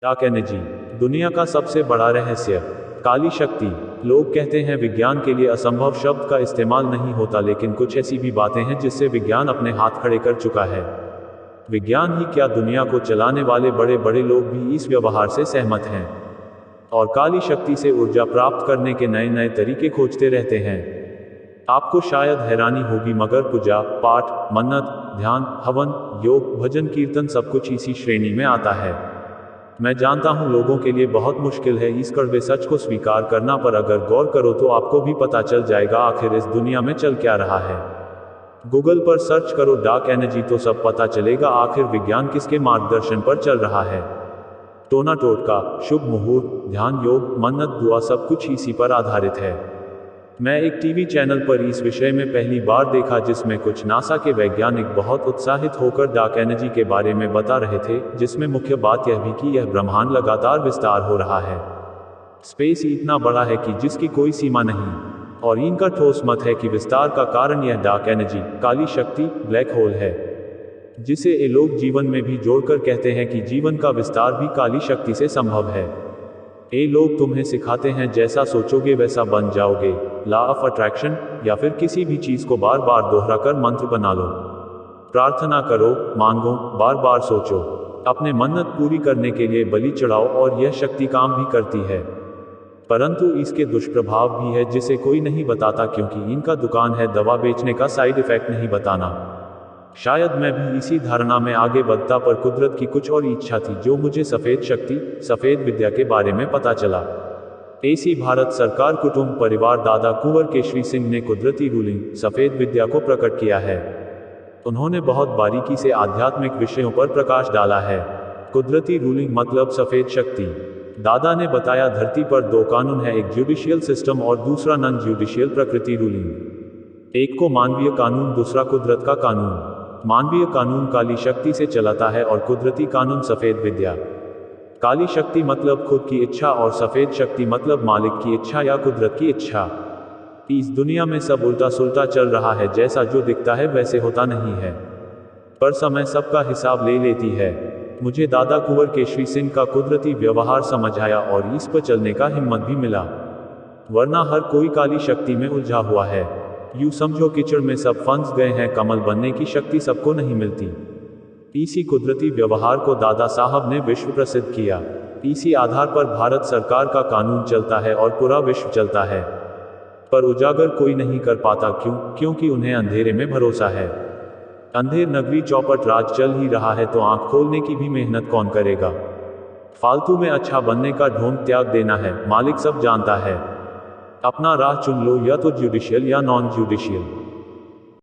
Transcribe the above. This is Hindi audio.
डार्क एनर्जी, दुनिया का सबसे बड़ा रहस्य। काली शक्ति। लोग कहते हैं विज्ञान के लिए असंभव शब्द का इस्तेमाल नहीं होता, लेकिन कुछ ऐसी भी बातें हैं जिससे विज्ञान अपने हाथ खड़े कर चुका है। विज्ञान ही क्या, दुनिया को चलाने वाले बड़े बड़े लोग भी इस व्यवहार से सहमत हैं और काली शक्ति से ऊर्जा प्राप्त करने के नए नए तरीके खोजते रहते हैं। आपको शायद हैरानी होगी, मगर पूजा पाठ, मन्नत, ध्यान, हवन, योग, भजन, कीर्तन सब कुछ इसी श्रेणी में आता है। मैं जानता हूं लोगों के लिए बहुत मुश्किल है इस कड़वे सच को स्वीकार करना, पर अगर गौर करो तो आपको भी पता चल जाएगा आखिर इस दुनिया में चल क्या रहा है। गूगल पर सर्च करो डार्क एनर्जी तो सब पता चलेगा आखिर विज्ञान किसके मार्गदर्शन पर चल रहा है। टोना टोटका, शुभ मुहूर्त, ध्यान, योग, मन्नत, दुआ सब कुछ इसी पर आधारित है। मैं एक टीवी चैनल पर इस विषय में पहली बार देखा जिसमें कुछ नासा के वैज्ञानिक बहुत उत्साहित होकर डार्क एनर्जी के बारे में बता रहे थे, जिसमें मुख्य बात यह भी कि यह ब्रह्मांड लगातार विस्तार हो रहा है। स्पेस इतना बड़ा है कि जिसकी कोई सीमा नहीं, और इनका ठोस मत है कि विस्तार का कारण यह डार्क एनर्जी, काली शक्ति, ब्लैक होल है, जिसे ये लोग जीवन में भी जोड़कर कहते हैं कि जीवन का विस्तार भी काली शक्ति से संभव है। ये लोग तुम्हें सिखाते हैं जैसा सोचोगे वैसा बन जाओगे, लॉ ऑफ अट्रैक्शन, या फिर किसी भी चीज को बार बार दोहराकर मंत्र बना लो। प्रार्थना करो, मांगो, बार बार सोचो, अपने मन्नत पूरी करने के लिए बलि चढ़ाओ और यह शक्ति काम भी करती है। परंतु इसके दुष्प्रभाव भी है जिसे कोई नहीं बताता, क्योंकि इनका दुकान है दवा बेचने का, साइड इफेक्ट नहीं बताना। शायद मैं भी इसी धारणा में आगे बढ़ता, पर कुदरत की कुछ और इच्छा थी जो मुझे सफेद शक्ति, सफेद विद्या के बारे में पता चला। ऐसी भारत सरकार कुटुंब परिवार दादा कुंवर केशरी सिंह ने कुदरती रूलिंग, सफेद विद्या को प्रकट किया है। उन्होंने बहुत बारीकी से आध्यात्मिक विषयों पर प्रकाश डाला है। कुदरती रूलिंग मतलब सफेद शक्ति। दादा ने बताया धरती पर दो कानून है, एक जुडिशियल सिस्टम और दूसरा नॉन जुडिशियल प्रकृति रूलिंग। एक को मानवीय कानून, दूसरा कुदरत का कानून। मानवीय कानून काली शक्ति से चलता है और कुदरती कानून सफेद विद्या। काली शक्ति मतलब खुद की इच्छा और सफेद शक्ति मतलब मालिक की इच्छा या कुदरत की इच्छा। इस दुनिया में सब उल्टा सुल्टा चल रहा है, जैसा जो दिखता है वैसे होता नहीं है, पर समय सबका हिसाब ले लेती है। मुझे दादा कुंवर केशरी सिंह का कुदरती व्यवहार समझ आया और इस पर चलने का हिम्मत भी मिला, वरना हर कोई काली शक्ति में उलझा हुआ है। यूं समझो कीचड़ में सब फंस गए हैं, कमल बनने की शक्ति सबको नहीं मिलती। इसी कुदरती व्यवहार को दादा साहब ने विश्व प्रसिद्ध किया। इसी आधार पर भारत सरकार का कानून चलता है और पूरा विश्व चलता है, पर उजागर कोई नहीं कर पाता। क्यों? क्योंकि उन्हें अंधेरे में भरोसा है। अंधेर नगरी चौपट राज चल ही रहा है तो आंख खोलने की भी मेहनत कौन करेगा? फालतू में अच्छा बनने का ढोंग त्याग देना है, मालिक सब जानता है। अपना राह चुन लो, या तो जुडिशियल या नॉन जुडिशियल।